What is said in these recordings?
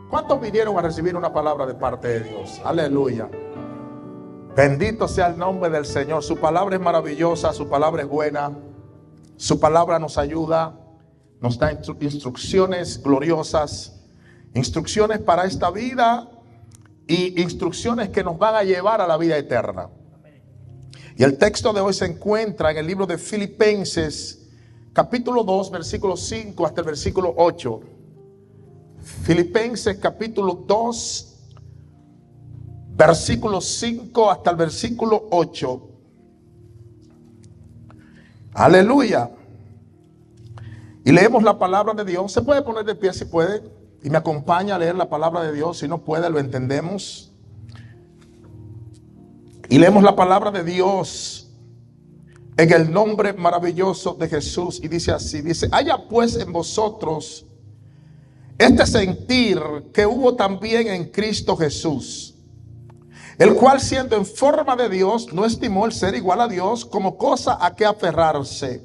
¿Cuántos vinieron a recibir una palabra de parte de Dios? Aleluya. Bendito sea el nombre del Señor. Su palabra es maravillosa, su palabra es buena. Su palabra nos ayuda, nos da instrucciones gloriosas, instrucciones para esta vida y instrucciones que nos van a llevar a la vida eterna. Y el texto de hoy se encuentra en el libro de Filipenses, capítulo 2, versículo 5 hasta el versículo 8. Filipenses capítulo 2, versículo 5 hasta el versículo 8. Aleluya. Y leemos la palabra de Dios. Se puede poner de pie si puede, y me acompaña a leer la palabra de Dios. Si no puede, lo entendemos. Y leemos la palabra de Dios en el nombre maravilloso de Jesús. Y dice así, dice: haya pues en vosotros este sentir que hubo también en Cristo Jesús, el cual siendo en forma de Dios, no estimó el ser igual a Dios como cosa a que aferrarse,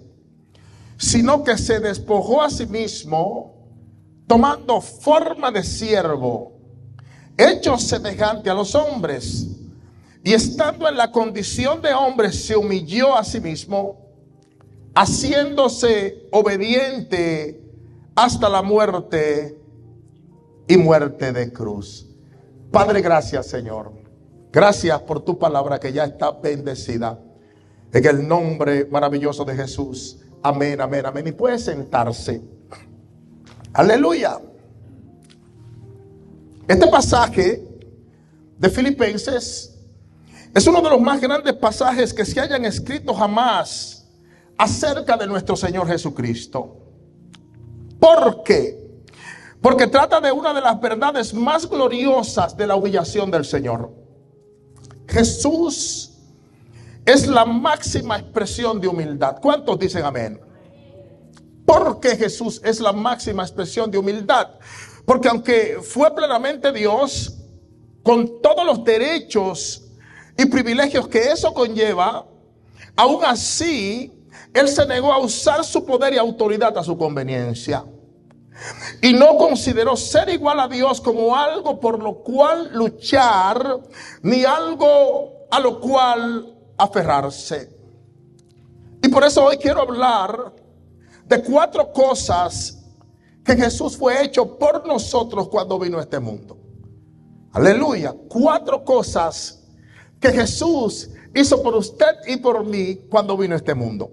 sino que se despojó a sí mismo, tomando forma de siervo, hecho semejante a los hombres, y estando en la condición de hombre, se humilló a sí mismo, haciéndose obediente hasta la muerte y muerte de cruz. Padre, gracias, Señor. Gracias por tu palabra que ya está bendecida. En el nombre maravilloso de Jesús. Amén, amén, amén. Y puede sentarse. Aleluya. Este pasaje de Filipenses es uno de los más grandes pasajes que se hayan escrito jamás acerca de nuestro Señor Jesucristo. ¿Por qué? Porque trata de una de las verdades más gloriosas de la humillación del Señor. Jesús es la máxima expresión de humildad. ¿Cuántos dicen amén? ¿Por qué Jesús es la máxima expresión de humildad? Porque aunque fue plenamente Dios, con todos los derechos y privilegios que eso conlleva, aún así, Él se negó a usar su poder y autoridad a su conveniencia. Y no consideró ser igual a Dios como algo por lo cual luchar, ni algo a lo cual aferrarse. Y por eso hoy quiero hablar de 4 cosas que Jesús fue hecho por nosotros cuando vino a este mundo. Aleluya. 4 cosas que Jesús hizo por usted y por mí cuando vino a este mundo.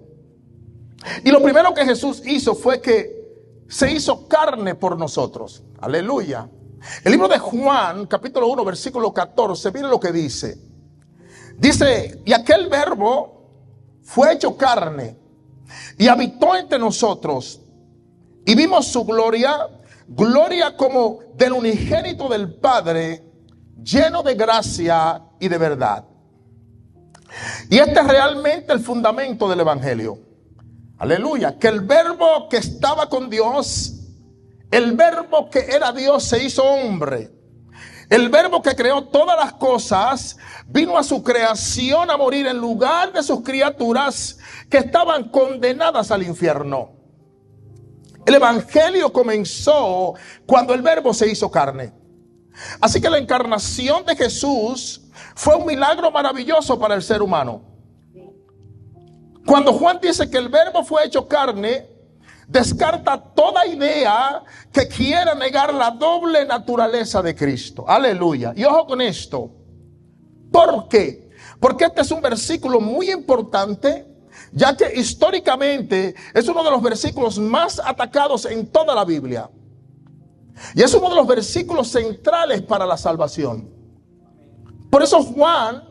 Y lo primero que Jesús hizo fue que se hizo carne por nosotros. Aleluya. El libro de Juan, capítulo 1, versículo 14, mire lo que dice. Dice: y aquel verbo fue hecho carne y habitó entre nosotros, y vimos su gloria, gloria como del unigénito del Padre, lleno de gracia y de verdad. Y este es realmente el fundamento del evangelio. Aleluya, que el verbo que estaba con Dios, el verbo que era Dios, se hizo hombre. El verbo que creó todas las cosas vino a su creación a morir en lugar de sus criaturas que estaban condenadas al infierno. El evangelio comenzó cuando el verbo se hizo carne. Así que la encarnación de Jesús fue un milagro maravilloso para el ser humano. Cuando Juan dice que el verbo fue hecho carne, descarta toda idea que quiera negar la doble naturaleza de Cristo. Aleluya. Y ojo con esto. ¿Por qué? Porque este es un versículo muy importante, ya que históricamente es uno de los versículos más atacados en toda la Biblia. Y es uno de los versículos centrales para la salvación. Por eso Juan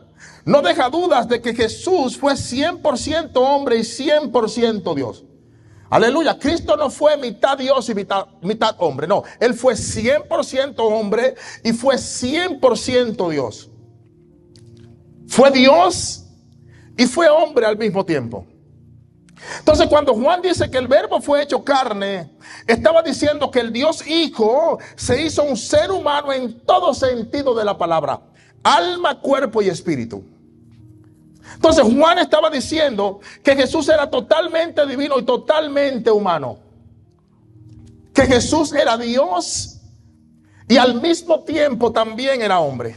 no deja dudas de que Jesús fue 100% hombre y 100% Dios. Aleluya. Cristo no fue mitad Dios y mitad hombre. No, Él fue 100% hombre y fue 100% Dios. Fue Dios y fue hombre al mismo tiempo. Entonces, cuando Juan dice que el verbo fue hecho carne, estaba diciendo que el Dios Hijo se hizo un ser humano en todo sentido de la palabra: alma, cuerpo y espíritu. Entonces Juan estaba diciendo que Jesús era totalmente divino y totalmente humano. Que Jesús era Dios y al mismo tiempo también era hombre.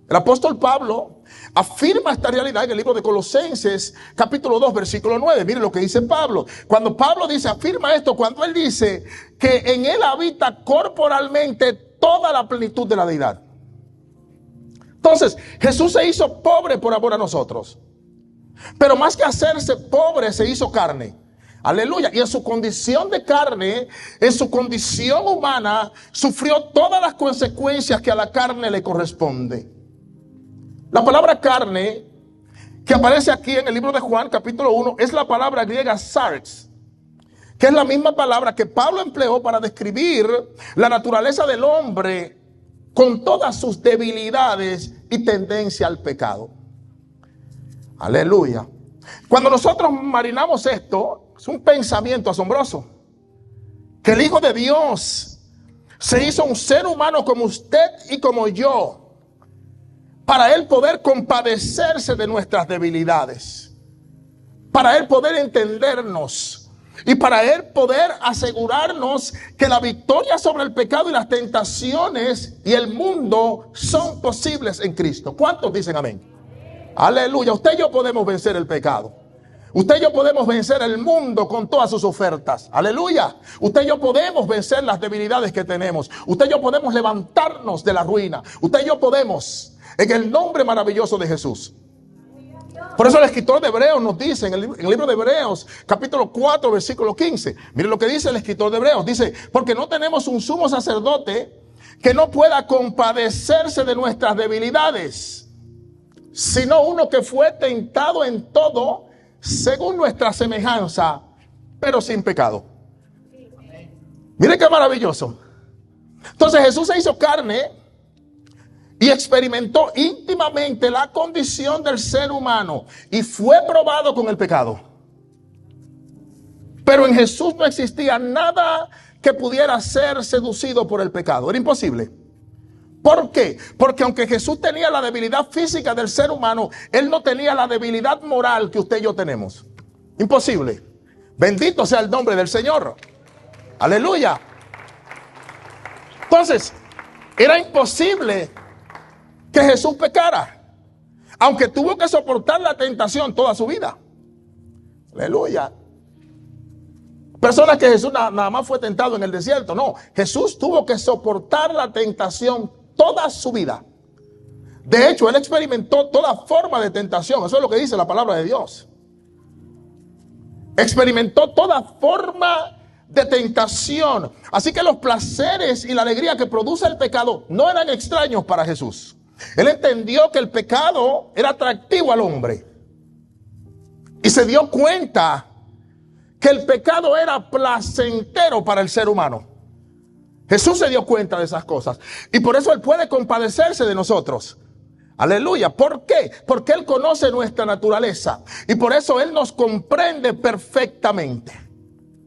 El apóstol Pablo afirma esta realidad en el libro de Colosenses, capítulo 2, versículo 9. Mire lo que dice Pablo. Cuando Pablo dice, afirma esto, cuando él dice que en él habita corporalmente toda la plenitud de la deidad. Entonces, Jesús se hizo pobre por amor a nosotros. Pero más que hacerse pobre, se hizo carne. Aleluya. Y en su condición de carne, en su condición humana, sufrió todas las consecuencias que a la carne le corresponde. La palabra carne, que aparece aquí en el libro de Juan, capítulo 1, es la palabra griega sarx, que es la misma palabra que Pablo empleó para describir la naturaleza del hombre con todas sus debilidades y tendencia al pecado. Aleluya. Cuando nosotros marinamos esto, es un pensamiento asombroso. Que el Hijo de Dios se hizo un ser humano como usted y como yo, para Él poder compadecerse de nuestras debilidades, para Él poder entendernos y para Él poder asegurarnos que la victoria sobre el pecado y las tentaciones y el mundo son posibles en Cristo. ¿Cuántos dicen amén? Aleluya. Usted y yo podemos vencer el pecado. Usted y yo podemos vencer el mundo con todas sus ofertas. Aleluya. Usted y yo podemos vencer las debilidades que tenemos. Usted y yo podemos levantarnos de la ruina. Usted y yo podemos, en el nombre maravilloso de Jesús. Por eso el escritor de Hebreos nos dice en el libro de Hebreos, capítulo 4, versículo 15. Mire lo que dice el escritor de Hebreos. Dice, porque no tenemos un sumo sacerdote que no pueda compadecerse de nuestras debilidades, sino uno que fue tentado en todo según nuestra semejanza, pero sin pecado. Mire qué maravilloso. Entonces Jesús se hizo carne y experimentó íntimamente la condición del ser humano y fue probado con el pecado. Pero en Jesús no existía nada que pudiera ser seducido por el pecado. Era imposible. ¿Por qué? Porque aunque Jesús tenía la debilidad física del ser humano, Él no tenía la debilidad moral que usted y yo tenemos. Imposible. Bendito sea el nombre del Señor. Aleluya. Entonces, era imposible que Jesús pecara, aunque tuvo que soportar la tentación toda su vida. Aleluya. Personas que Jesús nada más fue tentado en el desierto. No, Jesús tuvo que soportar la tentación toda su vida. De hecho, Él experimentó toda forma de tentación. Eso es lo que dice la palabra de Dios. Experimentó toda forma de tentación. Así que los placeres y la alegría que produce el pecado no eran extraños para Jesús. Él entendió que el pecado era atractivo al hombre y se dio cuenta que el pecado era placentero para el ser humano. Jesús se dio cuenta de esas cosas y por eso Él puede compadecerse de nosotros. Aleluya. ¿Por qué? Porque Él conoce nuestra naturaleza y por eso Él nos comprende perfectamente.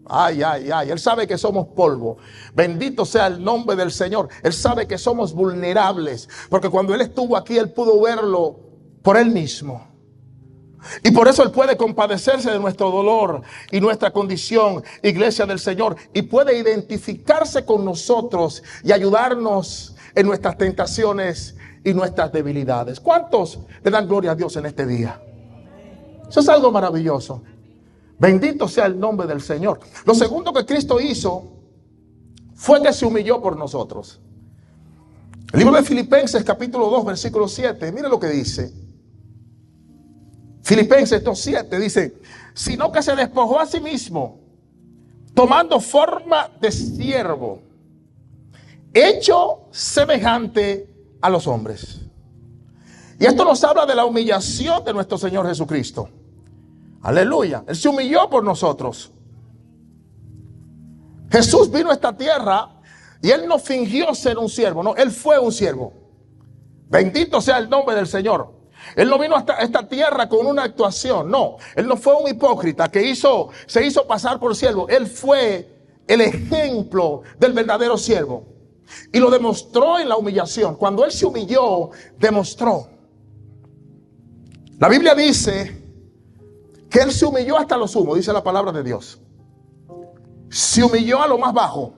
Ay, ay, ay. Él sabe que somos polvo. Bendito sea el nombre del Señor. Él sabe que somos vulnerables. Porque cuando Él estuvo aquí, Él pudo verlo por Él mismo. Y por eso Él puede compadecerse de nuestro dolor y nuestra condición, iglesia del Señor. Y puede identificarse con nosotros y ayudarnos en nuestras tentaciones y nuestras debilidades. ¿Cuántos le dan gloria a Dios en este día? Eso es algo maravilloso. Bendito sea el nombre del Señor. Lo segundo que Cristo hizo fue que se humilló por nosotros. El libro de Filipenses capítulo 2 versículo 7. Mire lo que dice. Filipenses 2:7 dice, sino que se despojó a sí mismo, tomando forma de siervo, hecho semejante a los hombres. Y esto nos habla de la humillación de nuestro Señor Jesucristo. Aleluya. Él se humilló por nosotros. Jesús vino a esta tierra y Él no fingió ser un siervo. No, Él fue un siervo. Bendito sea el nombre del Señor. Él no vino a esta tierra con una actuación. No, Él no fue un hipócrita que se hizo pasar por siervo. Él fue el ejemplo del verdadero siervo. Y lo demostró en la humillación. Cuando Él se humilló, demostró. La Biblia dice que Él se humilló hasta lo sumo, dice la palabra de Dios. Se humilló a lo más bajo.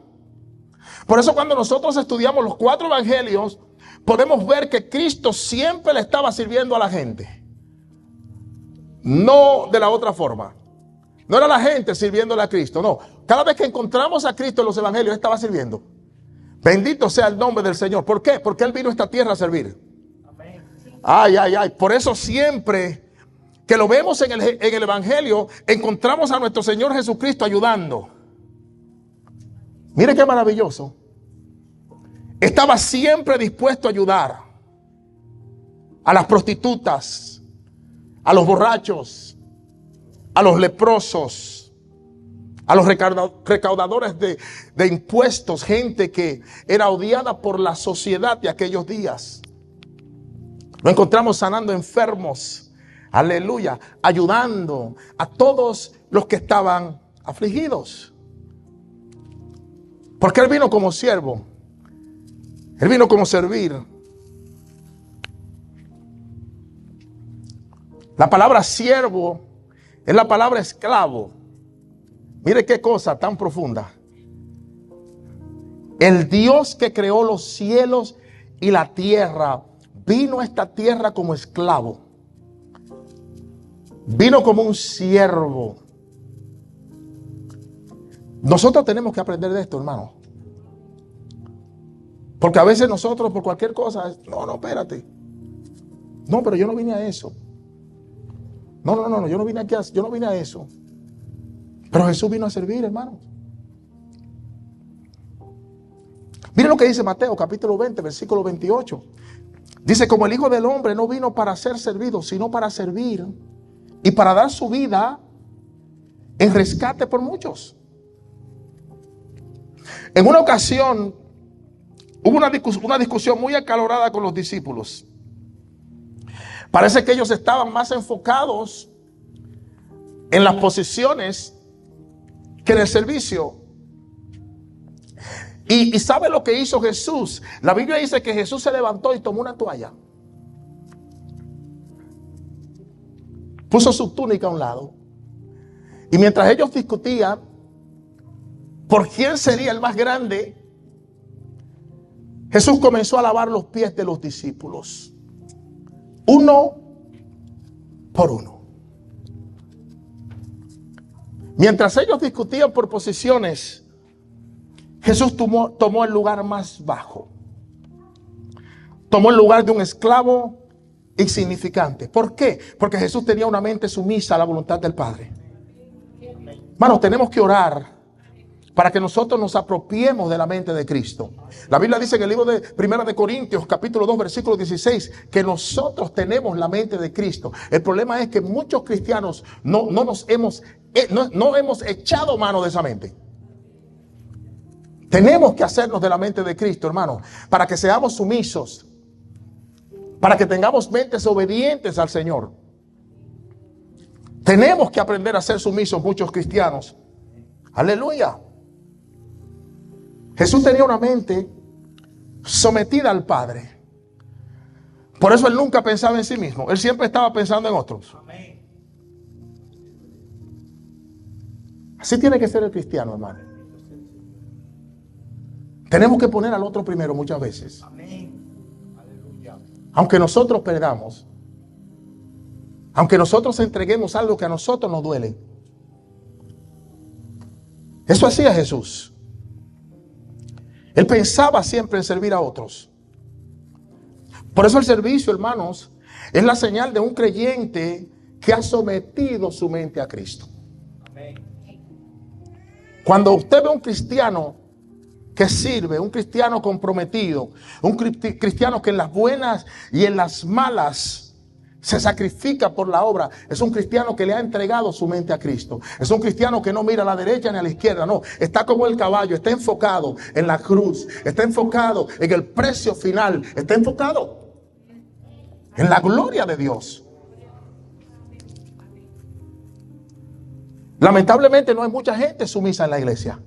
Por eso cuando nosotros estudiamos los 4 evangelios, podemos ver que Cristo siempre le estaba sirviendo a la gente. No de la otra forma. No era la gente sirviéndole a Cristo, no. Cada vez que encontramos a Cristo en los evangelios, Él estaba sirviendo. Bendito sea el nombre del Señor. ¿Por qué? Porque Él vino a esta tierra a servir. Ay, ay, ay. Por eso siempre que lo vemos en el evangelio, encontramos a nuestro Señor Jesucristo ayudando. Mire qué maravilloso. Estaba siempre dispuesto a ayudar a las prostitutas, a los borrachos, a los leprosos, a los recaudadores de impuestos, gente que era odiada por la sociedad de aquellos días. Lo encontramos sanando enfermos, aleluya, ayudando a todos los que estaban afligidos. Porque Él vino como siervo, Él vino como servir. La palabra siervo es la palabra esclavo. Mire qué cosa tan profunda. El Dios que creó los cielos y la tierra vino a esta tierra como esclavo. Vino como un siervo. Nosotros tenemos que aprender de esto, hermano. Porque a veces nosotros por cualquier cosa, no, espérate. No, pero yo no vine a eso. No, yo no vine aquí yo no vine a eso. Pero Jesús vino a servir, hermano. Miren lo que dice Mateo capítulo 20, versículo 28. Dice, como el Hijo del Hombre no vino para ser servido, sino para servir y para dar su vida en rescate por muchos. En una ocasión hubo una discusión muy acalorada con los discípulos. Parece que ellos estaban más enfocados en las posiciones que en el servicio. Y ¿sabe lo que hizo Jesús? La Biblia dice que Jesús se levantó y tomó una toalla. Puso su túnica a un lado. Y mientras ellos discutían por quién sería el más grande, Jesús comenzó a lavar los pies de los discípulos. Uno por uno. Mientras ellos discutían por posiciones, Jesús tomó el lugar más bajo. Tomó el lugar de un esclavo insignificante. ¿Por qué? Porque Jesús tenía una mente sumisa a la voluntad del Padre. Hermanos, tenemos que orar para que nosotros nos apropiemos de la mente de Cristo. La Biblia dice en el libro de 1 de Corintios, capítulo 2, versículo 16, que nosotros tenemos la mente de Cristo. El problema es que muchos cristianos no hemos echado mano de esa mente. Tenemos que hacernos de la mente de Cristo, hermano, para que seamos sumisos, para que tengamos mentes obedientes al Señor. Tenemos que aprender a ser sumisos muchos cristianos. Aleluya. Jesús tenía una mente sometida al Padre. Por eso Él nunca pensaba en sí mismo. Él siempre estaba pensando en otros. Así tiene que ser el cristiano, hermano. Tenemos que poner al otro primero muchas veces. Aunque nosotros perdamos, aunque nosotros entreguemos algo que a nosotros nos duele. Eso hacía Jesús. Él pensaba siempre en servir a otros. Por eso el servicio, hermanos, es la señal de un creyente que ha sometido su mente a Cristo. Cuando usted ve un cristiano que sirve, un cristiano comprometido, un cristiano que en las buenas y en las malas se sacrifica por la obra, es un cristiano que le ha entregado su mente a Cristo. Es un cristiano que no mira a la derecha ni a la izquierda, no, está como el caballo, está enfocado en la cruz, está enfocado en el precio final, está enfocado en la gloria de Dios. Lamentablemente no hay mucha gente sumisa en la iglesia.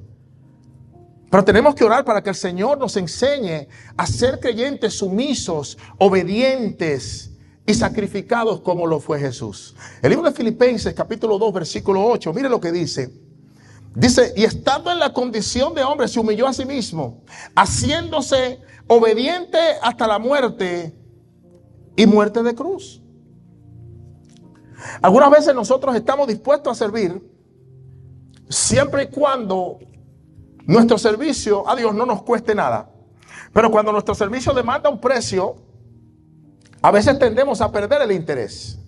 Pero tenemos que orar para que el Señor nos enseñe a ser creyentes sumisos, obedientes y sacrificados como lo fue Jesús. El libro de Filipenses capítulo 2 versículo 8, mire lo que dice. Dice, y estando en la condición de hombre, se humilló a sí mismo, haciéndose obediente hasta la muerte y muerte de cruz. Algunas veces nosotros estamos dispuestos a servir siempre y cuando nuestro servicio a Dios no nos cueste nada. Pero cuando nuestro servicio demanda un precio, a veces tendemos a perder el interés.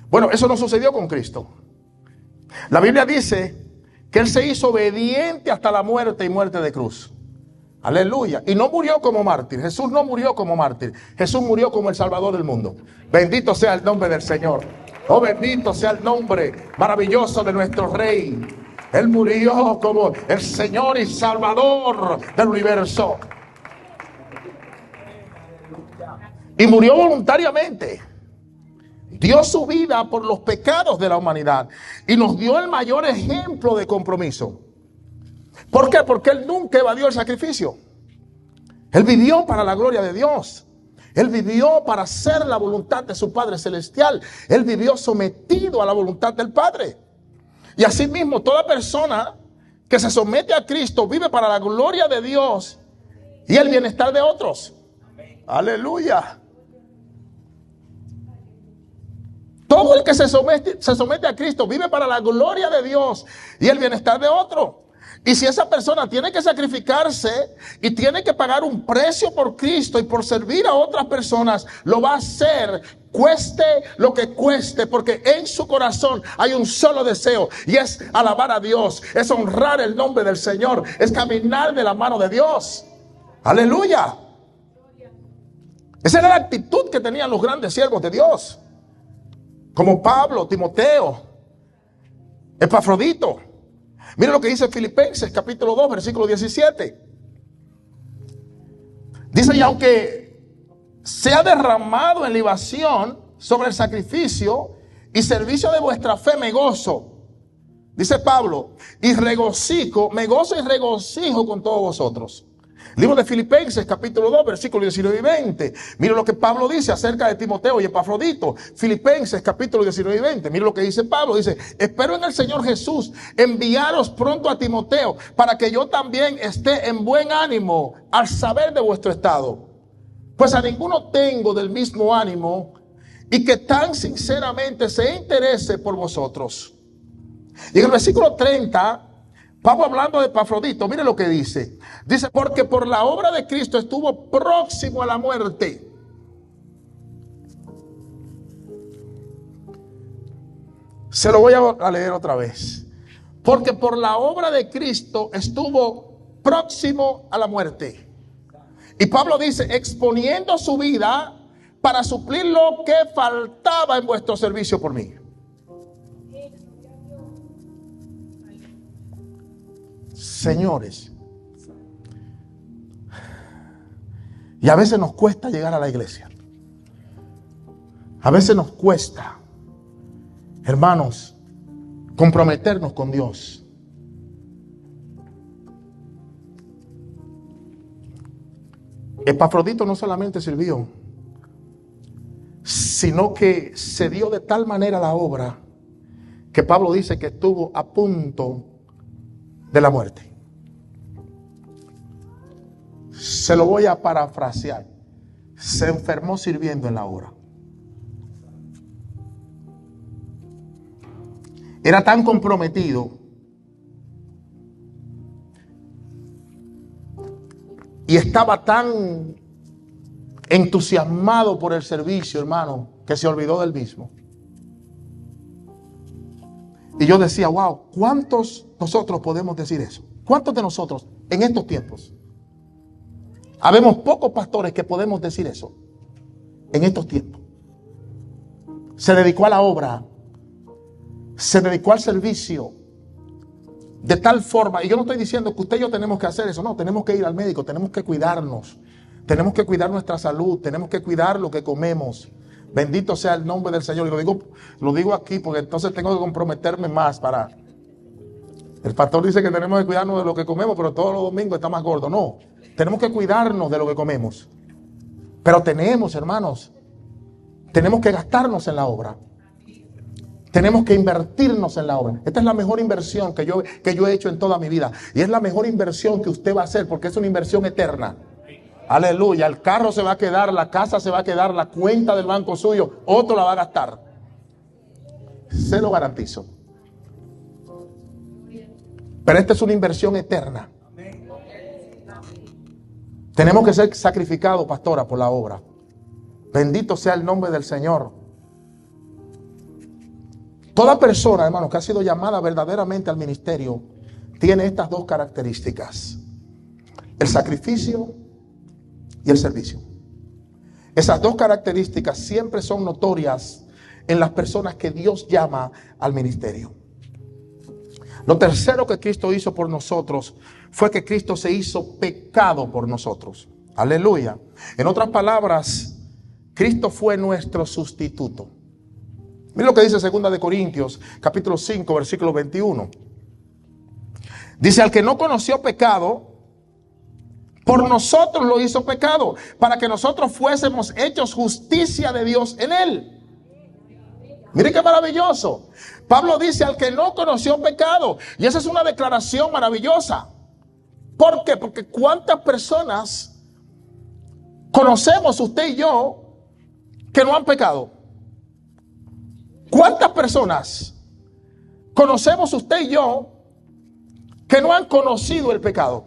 Bueno, eso no sucedió con Cristo. La Biblia dice que Él se hizo obediente hasta la muerte y muerte de cruz. Aleluya. Y no murió como mártir. Jesús no murió como mártir. Jesús murió como el Salvador del mundo. Bendito sea el nombre del Señor. Oh, bendito sea el nombre maravilloso de nuestro Rey. Él murió como el Señor y Salvador del universo. Y murió voluntariamente. Dio su vida por los pecados de la humanidad. Y nos dio el mayor ejemplo de compromiso. ¿Por qué? Porque Él nunca evadió el sacrificio. Él vivió para la gloria de Dios. Él vivió para hacer la voluntad de su Padre Celestial. Él vivió sometido a la voluntad del Padre. Y asimismo, toda persona que se somete a Cristo vive para la gloria de Dios y el bienestar de otros. Aleluya. Todo el que se somete a Cristo vive para la gloria de Dios y el bienestar de otro. Y si esa persona tiene que sacrificarse y tiene que pagar un precio por Cristo y por servir a otras personas, lo va a hacer, cueste lo que cueste, porque en su corazón hay un solo deseo y es alabar a Dios, es honrar el nombre del Señor, es caminar de la mano de Dios. Aleluya. Esa era la actitud que tenían los grandes siervos de Dios, como Pablo, Timoteo, Epafrodito. Mira lo que dice Filipenses capítulo 2 versículo 17. Dice, y aunque sea derramado en libación sobre el sacrificio y servicio de vuestra fe, me gozo, dice Pablo, y regocijo, me gozo y regocijo con todos vosotros. Libro de Filipenses capítulo 2 versículos 19 y 20. Mira lo que Pablo dice acerca de Timoteo y Epafrodito. Filipenses capítulo 19 y 20. Mira lo que dice Pablo. Dice, espero en el Señor Jesús enviaros pronto a Timoteo para que yo también esté en buen ánimo al saber de vuestro estado. Pues a ninguno tengo del mismo ánimo y que tan sinceramente se interese por vosotros. Y en el versículo 30, Pablo hablando de Epafrodito, mire lo que dice. Dice, porque por la obra de Cristo estuvo próximo a la muerte. Se lo voy a leer otra vez. Porque por la obra de Cristo estuvo próximo a la muerte. Y Pablo dice, exponiendo su vida para suplir lo que faltaba en vuestro servicio por mí. Señores, y a veces nos cuesta llegar a la iglesia. A veces nos cuesta, hermanos, comprometernos con Dios. Epafrodito no solamente sirvió, sino que se dio de tal manera la obra que Pablo dice que estuvo a punto de la muerte. Se lo voy a parafrasear. Se enfermó sirviendo en la obra. Era tan comprometido y estaba tan entusiasmado por el servicio, hermano, que se olvidó del mismo. Y yo decía, wow, ¿cuántos nosotros podemos decir eso? ¿Cuántos de nosotros en estos tiempos? Habemos pocos pastores que podemos decir eso en estos tiempos. Se dedicó a la obra, se dedicó al servicio de tal forma, y yo no estoy diciendo que usted y yo tenemos que hacer eso, no, tenemos que ir al médico, tenemos que cuidarnos, tenemos que cuidar nuestra salud, tenemos que cuidar lo que comemos. Bendito sea el nombre del Señor. Y lo digo aquí porque entonces tengo que comprometerme más para... El pastor dice que tenemos que cuidarnos de lo que comemos, pero todos los domingos está más gordo. No, tenemos que cuidarnos de lo que comemos. Pero tenemos, hermanos, tenemos que gastarnos en la obra. Tenemos que invertirnos en la obra. Esta es la mejor inversión que yo he hecho en toda mi vida. Y es la mejor inversión que usted va a hacer porque es una inversión eterna. Aleluya. El carro se va a quedar, la casa se va a quedar, la cuenta del banco suyo, otro la va a gastar. Se lo garantizo. Pero esta es una inversión eterna. Tenemos que ser sacrificados, pastora, por la obra. Bendito sea el nombre del Señor. Toda persona, hermano, que ha sido llamada verdaderamente al ministerio, tiene estas dos características: el sacrificio y el servicio. Esas dos características siempre son notorias en las personas que Dios llama al ministerio. Lo tercero que Cristo hizo por nosotros fue que Cristo se hizo pecado por nosotros. Aleluya. En otras palabras, Cristo fue nuestro sustituto. Miren lo que dice 2 de Corintios, capítulo 5, versículo 21. Dice: al que no conoció pecado, por nosotros lo hizo pecado, para que nosotros fuésemos hechos justicia de Dios en él. Miren qué maravilloso. Pablo dice: al que no conoció pecado. Y esa es una declaración maravillosa. ¿Por qué? Porque cuántas personas conocemos usted y yo que no han pecado. ¿Cuántas personas conocemos usted y yo que no han conocido el pecado?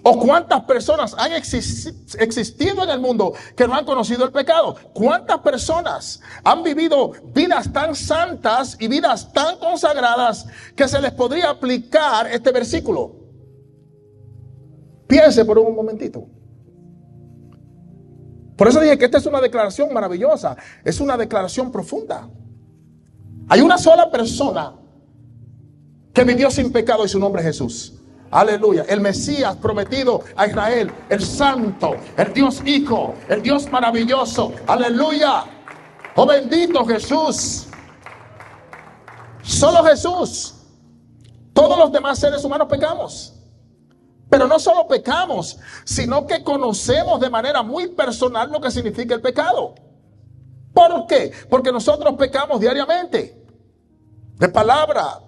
¿O cuántas personas han existido en el mundo que no han conocido el pecado? ¿Cuántas personas han vivido vidas tan santas y vidas tan consagradas que se les podría aplicar este versículo? Piense por un momentito. Por eso dije que esta es una declaración maravillosa, es una declaración profunda. Hay una sola persona que vivió sin pecado y su nombre es Jesús. Aleluya. El Mesías prometido a Israel, el Santo, el Dios Hijo, el Dios maravilloso. Aleluya. Oh, bendito Jesús. Solo Jesús. Todos los demás seres humanos pecamos. Pero no solo pecamos, sino que conocemos de manera muy personal lo que significa el pecado. ¿Por qué? Porque nosotros pecamos diariamente. De palabra,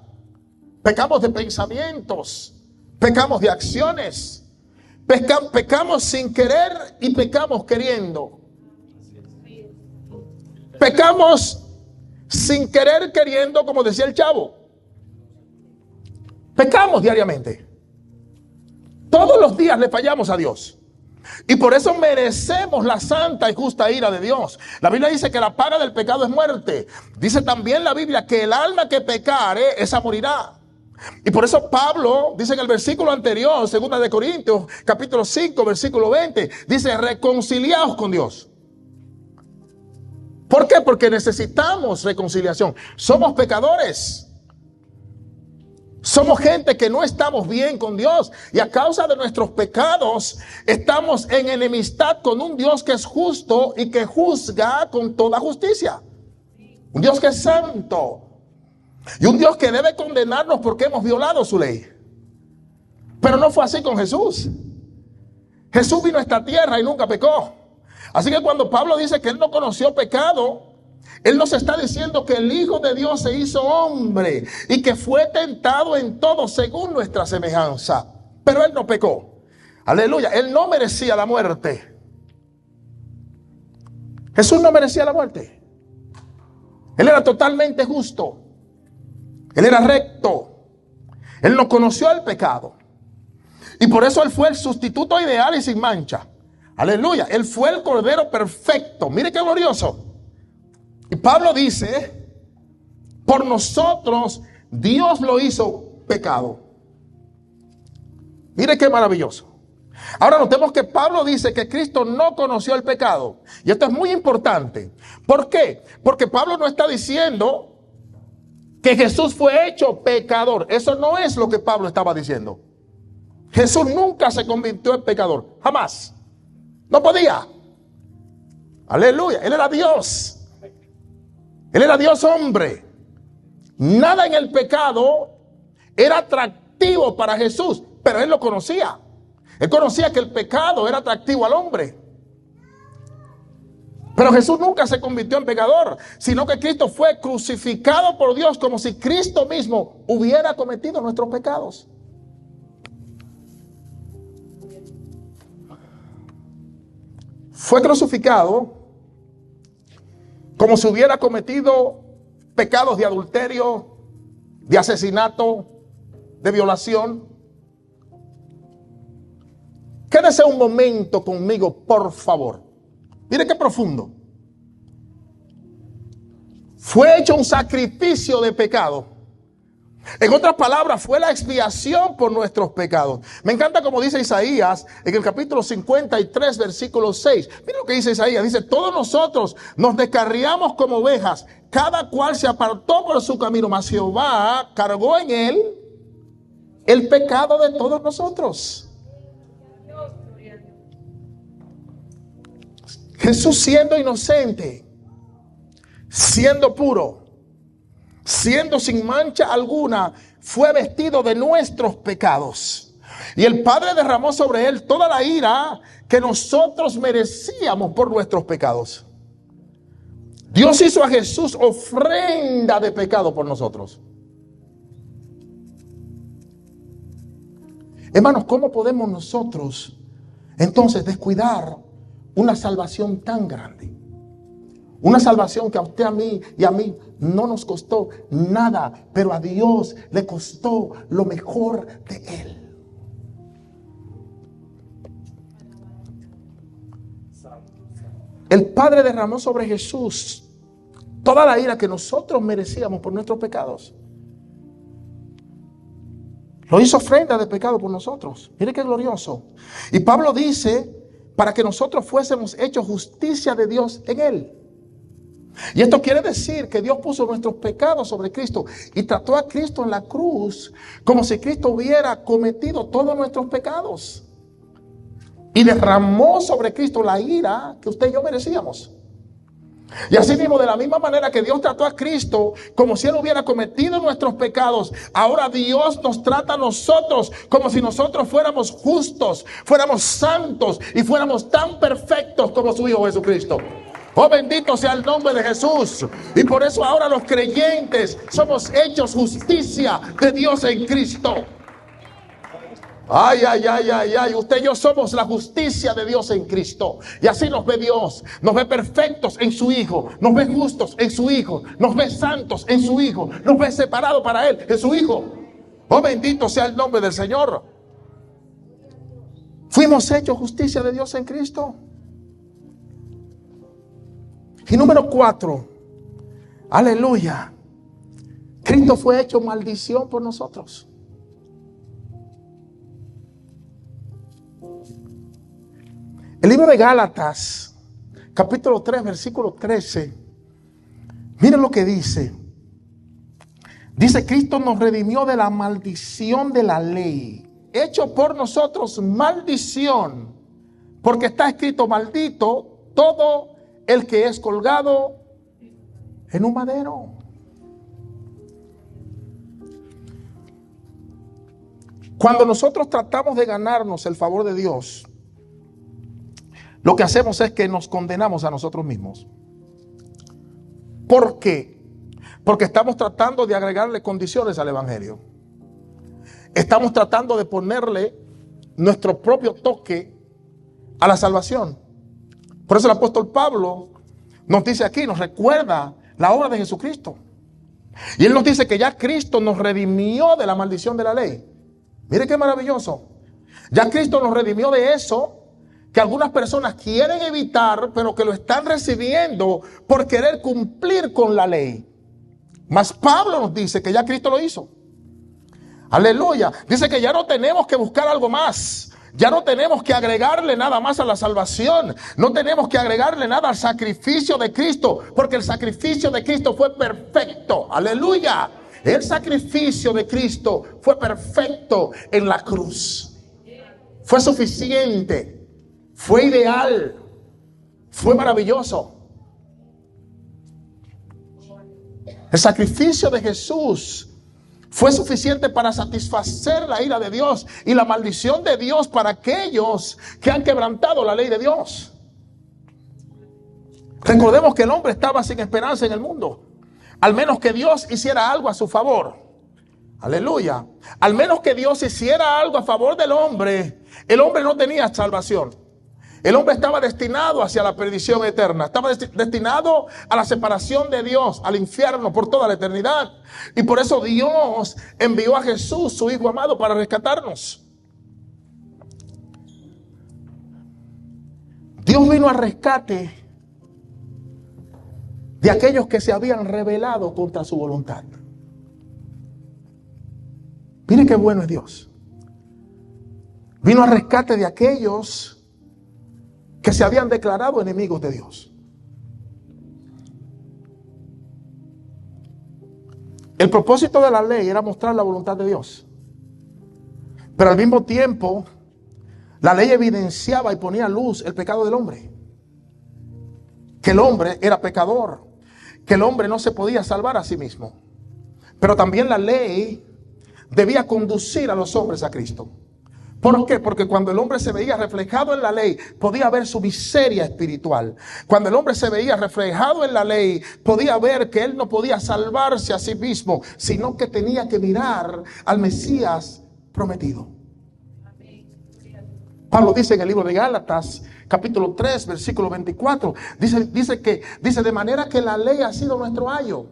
pecamos de pensamientos, pecamos de acciones, pecamos sin querer y pecamos queriendo. Pecamos sin querer queriendo, como decía el chavo. Pecamos diariamente. Todos los días le fallamos a Dios. Y por eso merecemos la santa y justa ira de Dios. La Biblia dice que la paga del pecado es muerte. Dice también la Biblia que el alma que pecare, esa morirá. Y por eso Pablo dice en el versículo anterior, 2 de Corintios, capítulo 5, versículo 20, dice: reconciliaos con Dios. ¿Por qué? Porque necesitamos reconciliación. Somos pecadores. Somos gente que no estamos bien con Dios. Y a causa de nuestros pecados estamos en enemistad con un Dios que es justo y que juzga con toda justicia. Un Dios que es santo. Y un Dios que debe condenarnos porque hemos violado su ley. Pero no fue así con Jesús. Jesús vino a esta tierra y nunca pecó. Así que cuando Pablo dice que él no conoció pecado, él nos está diciendo que el Hijo de Dios se hizo hombre y que fue tentado en todo según nuestra semejanza. Pero él no pecó. Aleluya. Él no merecía la muerte. Jesús no merecía la muerte. Él era totalmente justo. Él era recto. Él no conoció el pecado. Y por eso él fue el sustituto ideal y sin mancha. Aleluya. Él fue el cordero perfecto. Mire qué glorioso. Y Pablo dice: por nosotros Dios lo hizo pecado. Mire qué maravilloso. Ahora notemos que Pablo dice que Cristo no conoció el pecado. Y esto es muy importante. ¿Por qué? Porque Pablo no está diciendo que Jesús fue hecho pecador. Eso no es lo que Pablo estaba diciendo. Jesús nunca se convirtió en pecador. Jamás. No podía. Aleluya. Él era Dios. Él era Dios hombre. Nada en el pecado era atractivo para Jesús, pero él lo conocía. Él conocía que el pecado era atractivo al hombre. Pero Jesús nunca se convirtió en pecador, sino que Cristo fue crucificado por Dios como si Cristo mismo hubiera cometido nuestros pecados. Fue crucificado como si hubiera cometido pecados de adulterio, de asesinato, de violación. Quédese un momento conmigo, por favor. Mire qué profundo. Fue hecho un sacrificio de pecado. En otras palabras, fue la expiación por nuestros pecados. Me encanta como dice Isaías en el capítulo 53, versículo 6. Mira lo que dice Isaías. Dice, todos nosotros nos descarriamos como ovejas, cada cual se apartó por su camino, mas Jehová cargó en él el pecado de todos nosotros. Jesús, siendo inocente, siendo puro, siendo sin mancha alguna, fue vestido de nuestros pecados. Y el Padre derramó sobre él toda la ira que nosotros merecíamos por nuestros pecados. Dios hizo a Jesús ofrenda de pecado por nosotros. Hermanos, ¿cómo podemos nosotros entonces descuidar una salvación tan grande? Una salvación que a usted, a mí y a mí no nos costó nada, pero a Dios le costó lo mejor de Él. El Padre derramó sobre Jesús toda la ira que nosotros merecíamos por nuestros pecados. Lo hizo ofrenda de pecado por nosotros. Mire qué glorioso. Y Pablo dice, para que nosotros fuésemos hechos justicia de Dios en Él. Y esto quiere decir que Dios puso nuestros pecados sobre Cristo y trató a Cristo en la cruz como si Cristo hubiera cometido todos nuestros pecados. Y derramó sobre Cristo la ira que usted y yo merecíamos. Y así mismo, de la misma manera que Dios trató a Cristo como si Él hubiera cometido nuestros pecados, ahora Dios nos trata a nosotros como si nosotros fuéramos justos, fuéramos santos y fuéramos tan perfectos como su Hijo Jesucristo. Oh, bendito sea el nombre de Jesús. Y por eso ahora los creyentes somos hechos justicia de Dios en Cristo. Ay, ay, ay, ay, ay. Usted y yo somos la justicia de Dios en Cristo. Y así nos ve Dios. Nos ve perfectos en su Hijo. Nos ve justos en su Hijo. Nos ve santos en su Hijo. Nos ve separados para Él en su Hijo. Oh, bendito sea el nombre del Señor. Fuimos hechos justicia de Dios en Cristo. Y número 4. Aleluya. Cristo fue hecho maldición por nosotros. El libro de Gálatas, capítulo 3, versículo 13. Miren lo que dice. Dice, Cristo nos redimió de la maldición de la ley, hecho por nosotros maldición, porque está escrito, maldito todo el que es colgado en un madero. Cuando nosotros tratamos de ganarnos el favor de Dios, lo que hacemos es que nos condenamos a nosotros mismos. ¿Por qué? Porque estamos tratando de agregarle condiciones al Evangelio. Estamos tratando de ponerle nuestro propio toque a la salvación. Por eso el apóstol Pablo nos dice aquí, nos recuerda la obra de Jesucristo. Y él nos dice que ya Cristo nos redimió de la maldición de la ley. Mire qué maravilloso. Ya Cristo nos redimió de eso que algunas personas quieren evitar, pero que lo están recibiendo por querer cumplir con la ley. Mas Pablo nos dice que ya Cristo lo hizo. Aleluya. Dice que ya no tenemos que buscar algo más. Ya no tenemos que agregarle nada más a la salvación. No tenemos que agregarle nada al sacrificio de Cristo, porque el sacrificio de Cristo fue perfecto. Aleluya. El sacrificio de Cristo fue perfecto en la cruz. Fue suficiente. Fue ideal, fue maravilloso. El sacrificio de Jesús fue suficiente para satisfacer la ira de Dios y la maldición de Dios para aquellos que han quebrantado la ley de Dios. Recordemos que el hombre estaba sin esperanza en el mundo. Al menos que Dios hiciera algo a su favor. Aleluya. Al menos que Dios hiciera algo a favor del hombre, el hombre no tenía salvación. El hombre estaba destinado hacia la perdición eterna. Estaba destinado a la separación de Dios, al infierno por toda la eternidad. Y por eso Dios envió a Jesús, su Hijo amado, para rescatarnos. Dios vino al rescate de aquellos que se habían rebelado contra su voluntad. Mire qué bueno es Dios. Vino al rescate de aquellos que se habían declarado enemigos de Dios. El propósito de la ley era mostrar la voluntad de Dios. Pero al mismo tiempo, la ley evidenciaba y ponía a luz el pecado del hombre. Que el hombre era pecador. Que el hombre no se podía salvar a sí mismo. Pero también la ley debía conducir a los hombres a Cristo. ¿Por qué? Porque cuando el hombre se veía reflejado en la ley, podía ver su miseria espiritual. Cuando el hombre se veía reflejado en la ley, podía ver que él no podía salvarse a sí mismo, sino que tenía que mirar al Mesías prometido. Pablo dice en el libro de Gálatas, capítulo 3, versículo 24, dice de manera que la ley ha sido nuestro ayo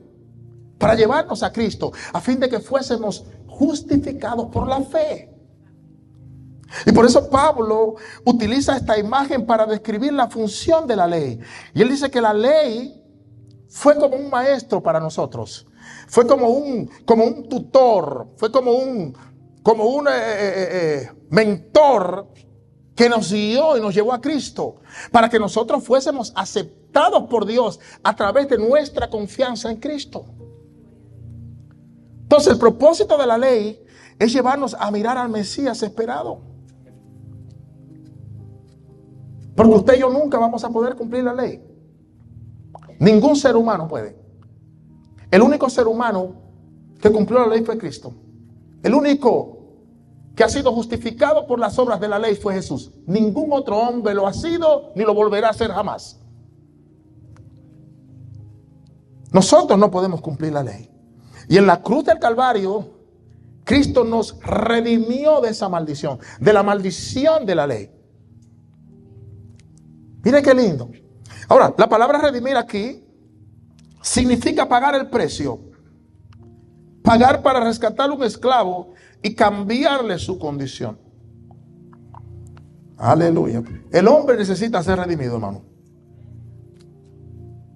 para llevarnos a Cristo, a fin de que fuésemos justificados por la fe. Y por eso Pablo utiliza esta imagen para describir la función de la ley. Y él dice que la ley fue como un maestro para nosotros. Fue como un tutor, fue como un mentor que nos guió y nos llevó a Cristo para que nosotros fuésemos aceptados por Dios a través de nuestra confianza en Cristo. Entonces el propósito de la ley es llevarnos a mirar al Mesías esperado. Porque usted y yo nunca vamos a poder cumplir la ley. Ningún ser humano puede. El único ser humano que cumplió la ley fue Cristo. El único que ha sido justificado por las obras de la ley fue Jesús. Ningún otro hombre lo ha sido ni lo volverá a hacer jamás. Nosotros no podemos cumplir la ley. Y en la cruz del Calvario, Cristo nos redimió de esa maldición, de la maldición de la ley. Mire qué lindo. Ahora, la palabra redimir aquí significa pagar el precio. Pagar para rescatar a un esclavo y cambiarle su condición. Aleluya. El hombre necesita ser redimido, hermano.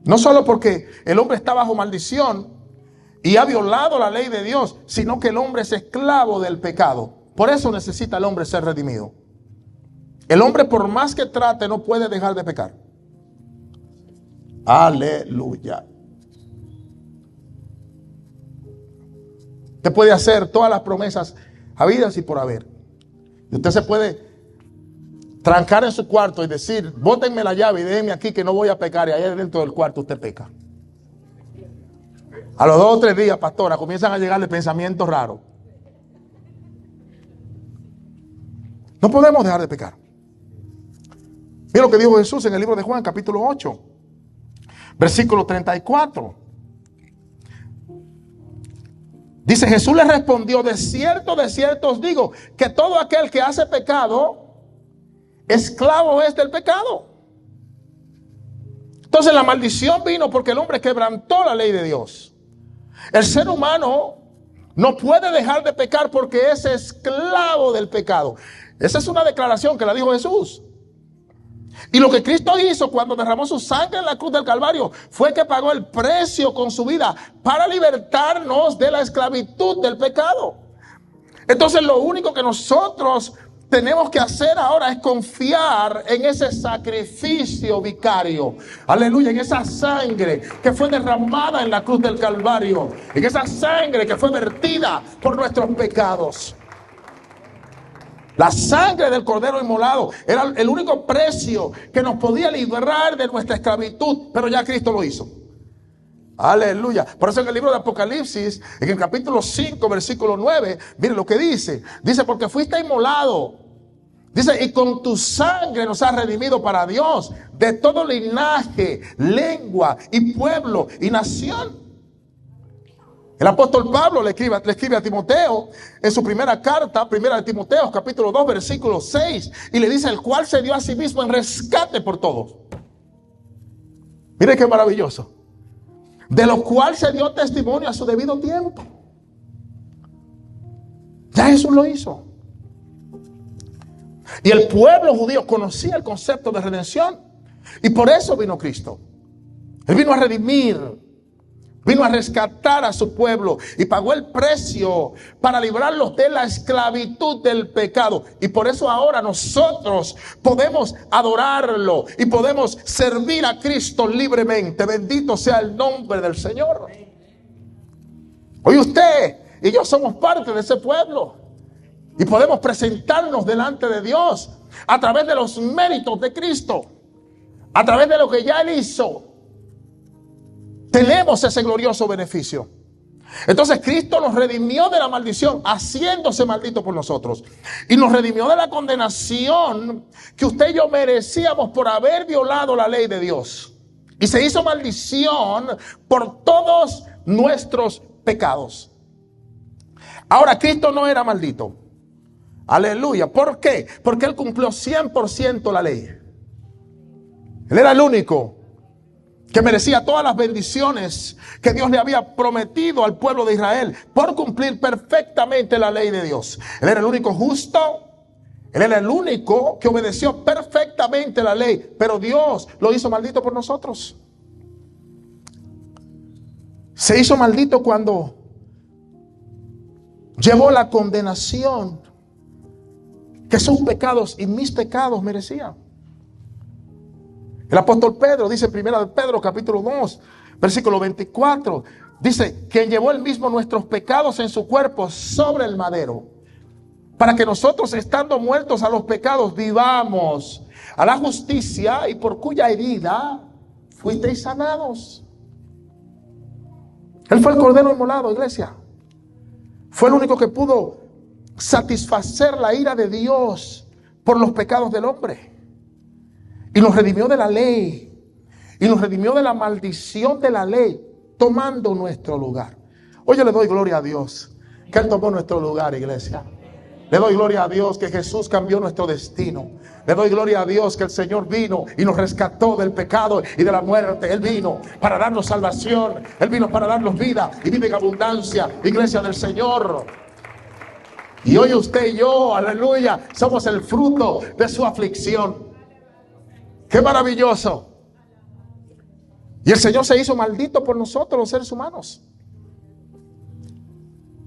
No solo porque el hombre está bajo maldición y ha violado la ley de Dios, sino que el hombre es esclavo del pecado. Por eso necesita el hombre ser redimido. El hombre, por más que trate, no puede dejar de pecar. Aleluya. Usted puede hacer todas las promesas habidas y por haber. Y usted se puede trancar en su cuarto y decir, bótenme la llave y déjenme aquí que no voy a pecar. Y ahí dentro del cuarto usted peca. A los 2 o 3 días, pastora, comienzan a llegarle pensamientos raros. No podemos dejar de pecar. Mira lo que dijo Jesús en el libro de Juan, capítulo 8, versículo 34. Dice, Jesús le respondió, de cierto os digo, que todo aquel que hace pecado, esclavo es del pecado. Entonces la maldición vino porque el hombre quebrantó la ley de Dios. El ser humano no puede dejar de pecar porque es esclavo del pecado. Esa es una declaración que la dijo Jesús. Y lo que Cristo hizo cuando derramó su sangre en la cruz del Calvario fue que pagó el precio con su vida para libertarnos de la esclavitud del pecado. Entonces lo único que nosotros tenemos que hacer ahora es confiar en ese sacrificio vicario. Aleluya, en esa sangre que fue derramada en la cruz del Calvario. En esa sangre que fue vertida por nuestros pecados. La sangre del cordero inmolado era el único precio que nos podía librar de nuestra esclavitud, pero ya Cristo lo hizo. Aleluya. Por eso en el libro de Apocalipsis, en el capítulo 5, versículo 9, mire lo que dice. Dice, porque fuiste inmolado Dice, y con tu sangre nos has redimido para Dios de todo linaje, lengua y pueblo y nación. El apóstol Pablo le escribe a Timoteo en su primera carta, primera de Timoteo, capítulo 2, versículo 6, y le dice, el cual se dio a sí mismo en rescate por todos. Mire qué maravilloso. De lo cual se dio testimonio a su debido tiempo. Ya Jesús lo hizo. Y el pueblo judío conocía el concepto de redención. Y por eso vino Cristo. Él vino a redimir, vino a rescatar a su pueblo y pagó el precio para librarlos de la esclavitud del pecado. Y por eso ahora nosotros podemos adorarlo y podemos servir a Cristo libremente. Bendito sea el nombre del Señor. Hoy usted y yo somos parte de ese pueblo. Y podemos presentarnos delante de Dios a través de los méritos de Cristo, a través de lo que ya Él hizo. Tenemos ese glorioso beneficio. Entonces Cristo nos redimió de la maldición, haciéndose maldito por nosotros. Y nos redimió de la condenación que usted y yo merecíamos por haber violado la ley de Dios. Y se hizo maldición por todos nuestros pecados. Ahora, Cristo no era maldito. Aleluya. ¿Por qué? Porque Él cumplió 100% la ley. Él era el único que merecía todas las bendiciones que Dios le había prometido al pueblo de Israel por cumplir perfectamente la ley de Dios. Él era el único justo. Él era el único que obedeció perfectamente la ley. Pero Dios lo hizo maldito por nosotros. Se hizo maldito cuando llevó la condenación que sus pecados y mis pecados merecían. El apóstol Pedro dice en 1 Pedro capítulo 2 versículo 24, dice, quien llevó él mismo nuestros pecados en su cuerpo sobre el madero, para que nosotros, estando muertos a los pecados, vivamos a la justicia, y por cuya herida fuisteis sanados. Él fue el cordero inmolado, iglesia. Fue el único que pudo satisfacer la ira de Dios por los pecados del hombre. Y nos redimió de la ley. Y nos redimió de la maldición de la ley, tomando nuestro lugar. Hoy yo le doy gloria a Dios que Él tomó nuestro lugar, iglesia. Le doy gloria a Dios que Jesús cambió nuestro destino. Le doy gloria a Dios que el Señor vino y nos rescató del pecado y de la muerte. Él vino para darnos salvación. Él vino para darnos vida y vida en abundancia. Iglesia del Señor. Y hoy usted y yo, aleluya, somos el fruto de su aflicción. ¡Qué maravilloso! Y el Señor se hizo maldito por nosotros, los seres humanos.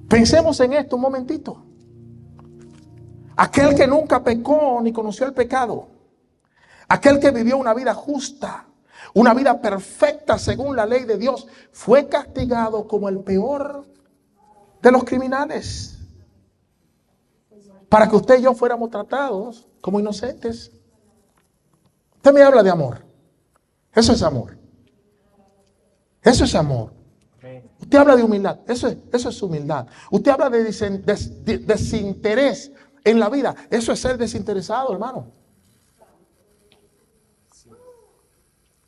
Pensemos en esto un momentito. Aquel que nunca pecó ni conoció el pecado. Aquel que vivió una vida justa, una vida perfecta según la ley de Dios, fue castigado como el peor de los criminales. Para que usted y yo fuéramos tratados como inocentes. Usted me habla de amor. Eso es amor. Eso es amor. Usted habla de humildad. Eso es humildad. Usted habla de desinterés en la vida. Eso es ser desinteresado, hermano.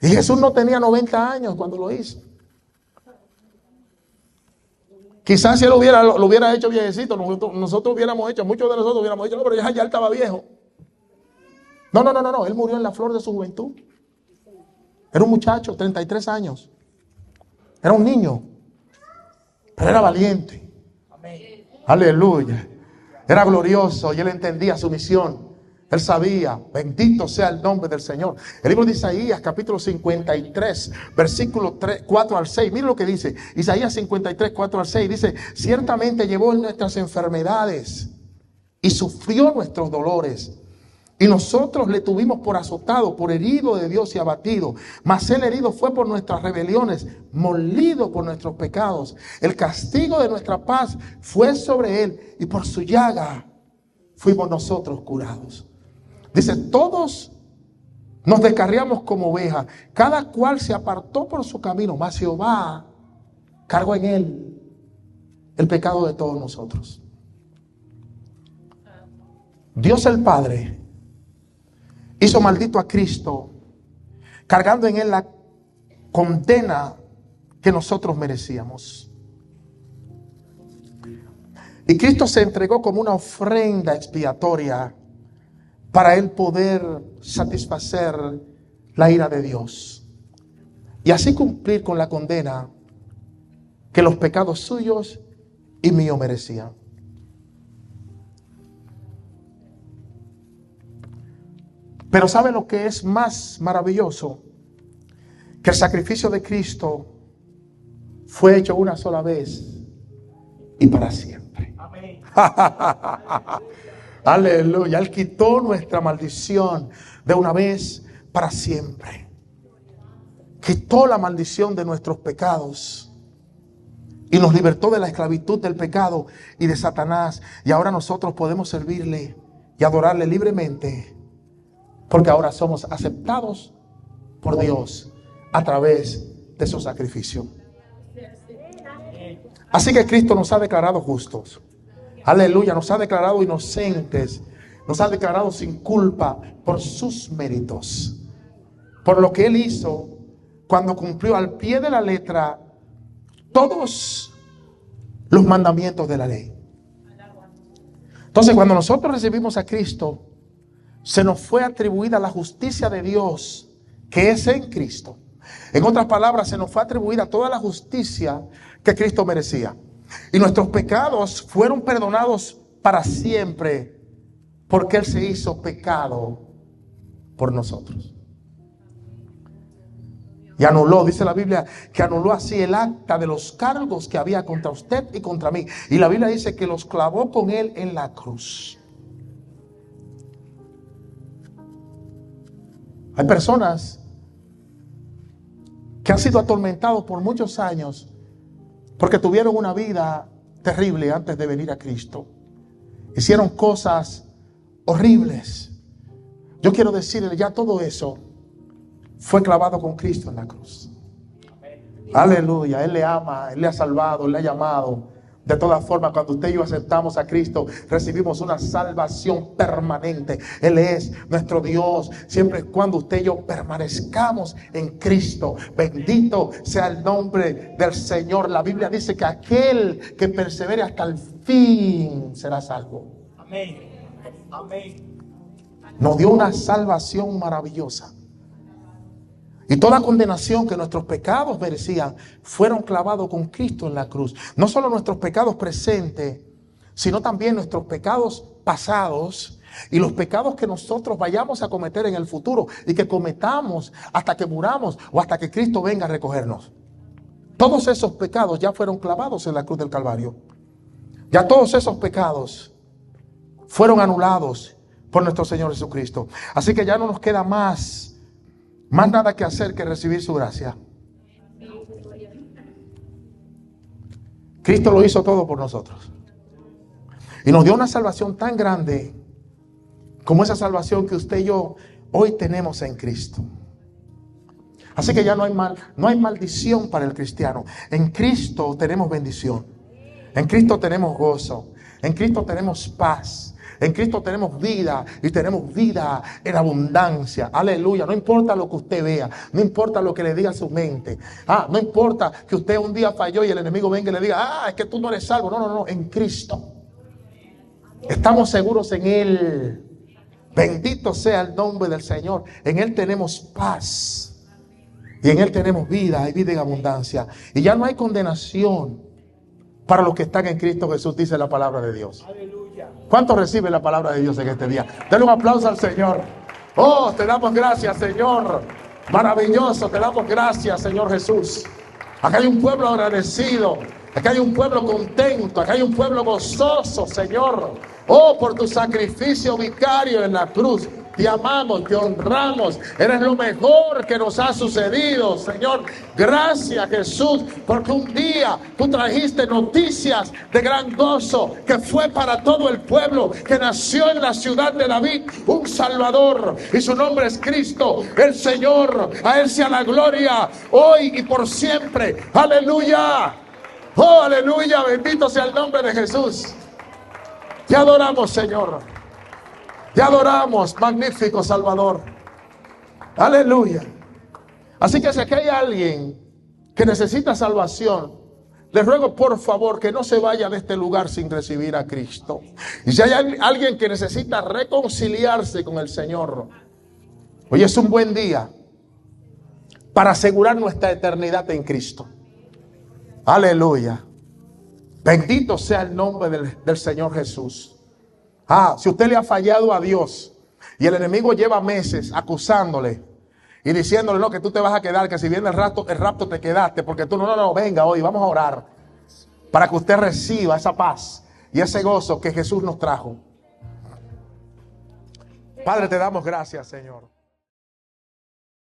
Y Jesús no tenía 90 años cuando lo hizo. Quizás si Él lo hubiera hecho viejecito, nosotros hubiéramos hecho, muchos de nosotros hubiéramos hecho, no, pero ya Él estaba viejo. No. Él murió en la flor de su juventud. Era un muchacho, 33 años. Era un niño. Pero era valiente. Aleluya. Era glorioso y Él entendía su misión. Él sabía, bendito sea el nombre del Señor. El libro de Isaías, capítulo 53, versículo 4 al 6. Mire lo que dice. Isaías 53, 4 al 6. Dice, ciertamente llevó nuestras enfermedades y sufrió nuestros dolores. Y nosotros le tuvimos por azotado, por herido de Dios y abatido. Mas Él herido fue por nuestras rebeliones, molido por nuestros pecados. El castigo de nuestra paz fue sobre Él, y por su llaga fuimos nosotros curados. Dice, todos nos descarriamos como ovejas, cada cual se apartó por su camino, mas Jehová cargó en Él el pecado de todos nosotros. Dios el Padre hizo maldito a Cristo, cargando en él la condena que nosotros merecíamos. Y Cristo se entregó como una ofrenda expiatoria para él poder satisfacer la ira de Dios y así cumplir con la condena que los pecados suyos y míos merecían. Pero ¿sabe lo que es más maravilloso? Que el sacrificio de Cristo fue hecho una sola vez y para siempre. Amén. Aleluya. Él quitó nuestra maldición de una vez para siempre. Quitó la maldición de nuestros pecados y nos libertó de la esclavitud del pecado y de Satanás. Y ahora nosotros podemos servirle y adorarle libremente, porque ahora somos aceptados por Dios a través de su sacrificio. Así que Cristo nos ha declarado justos. Aleluya, nos ha declarado inocentes. Nos ha declarado sin culpa por sus méritos. Por lo que Él hizo cuando cumplió al pie de la letra todos los mandamientos de la ley. Entonces, cuando nosotros recibimos a Cristo, se nos fue atribuida la justicia de Dios que es en Cristo. En otras palabras, se nos fue atribuida toda la justicia que Cristo merecía. Y nuestros pecados fueron perdonados para siempre, porque Él se hizo pecado por nosotros. Y anuló, dice la Biblia, que anuló así el acta de los cargos que había contra usted y contra mí. Y la Biblia dice que los clavó con Él en la cruz. Hay personas que han sido atormentados por muchos años porque tuvieron una vida terrible antes de venir a Cristo. Hicieron cosas horribles. Yo quiero decirle, ya todo eso fue clavado con Cristo en la cruz. Aleluya, Él le ama, Él le ha salvado, Él le ha llamado. De todas formas, cuando usted y yo aceptamos a Cristo, recibimos una salvación permanente. Él es nuestro Dios, siempre y cuando usted y yo permanezcamos en Cristo. Bendito sea el nombre del Señor. La Biblia dice que aquel que persevere hasta el fin será salvo. Amén. Amén. Nos dio una salvación maravillosa. Y toda condenación que nuestros pecados merecían fueron clavados con Cristo en la cruz. No solo nuestros pecados presentes, sino también nuestros pecados pasados y los pecados que nosotros vayamos a cometer en el futuro y que cometamos hasta que muramos o hasta que Cristo venga a recogernos. Todos esos pecados ya fueron clavados en la cruz del Calvario. Ya todos esos pecados fueron anulados por nuestro Señor Jesucristo. Así que ya no nos queda más nada que hacer que recibir su gracia. Cristo lo hizo todo por nosotros. Y nos dio una salvación tan grande como esa salvación que usted y yo hoy tenemos en Cristo. Así que ya no hay maldición para el cristiano. En Cristo tenemos bendición. En Cristo tenemos gozo. En Cristo tenemos paz. En Cristo tenemos vida y tenemos vida en abundancia. Aleluya. No importa lo que usted vea. No importa lo que le diga su mente. No importa que usted un día falló y el enemigo venga y le diga, es que tú no eres salvo. No. En Cristo. Estamos seguros en Él. Bendito sea el nombre del Señor. En Él tenemos paz. Y en Él tenemos vida y vida en abundancia. Y ya no hay condenación para los que están en Cristo Jesús, dice la palabra de Dios. ¿Cuántos reciben la palabra de Dios en este día? Denle un aplauso al Señor. Oh, te damos gracias, Señor. Maravilloso, te damos gracias, Señor Jesús. Acá hay un pueblo agradecido. Acá hay un pueblo contento. Acá hay un pueblo gozoso, Señor. Oh, por tu sacrificio vicario en la cruz. Te amamos, te honramos. Eres lo mejor que nos ha sucedido, Señor. Gracias, Jesús, porque un día tú trajiste noticias de gran gozo que fue para todo el pueblo, que nació en la ciudad de David un Salvador y su nombre es Cristo, el Señor. A Él sea la gloria hoy y por siempre. Aleluya. Oh, aleluya. Bendito sea el nombre de Jesús. Te adoramos, Señor. Te adoramos, magnífico Salvador. Aleluya. Así que si aquí hay alguien que necesita salvación, les ruego por favor que no se vaya de este lugar sin recibir a Cristo. Y si hay alguien que necesita reconciliarse con el Señor, hoy es un buen día para asegurar nuestra eternidad en Cristo. Aleluya. Bendito sea el nombre del Señor Jesús. Si usted le ha fallado a Dios y el enemigo lleva meses acusándole y diciéndole, no, que tú te vas a quedar, que si viene el rapto te quedaste, porque tú no, venga hoy, vamos a orar para que usted reciba esa paz y ese gozo que Jesús nos trajo. Padre, te damos gracias, Señor.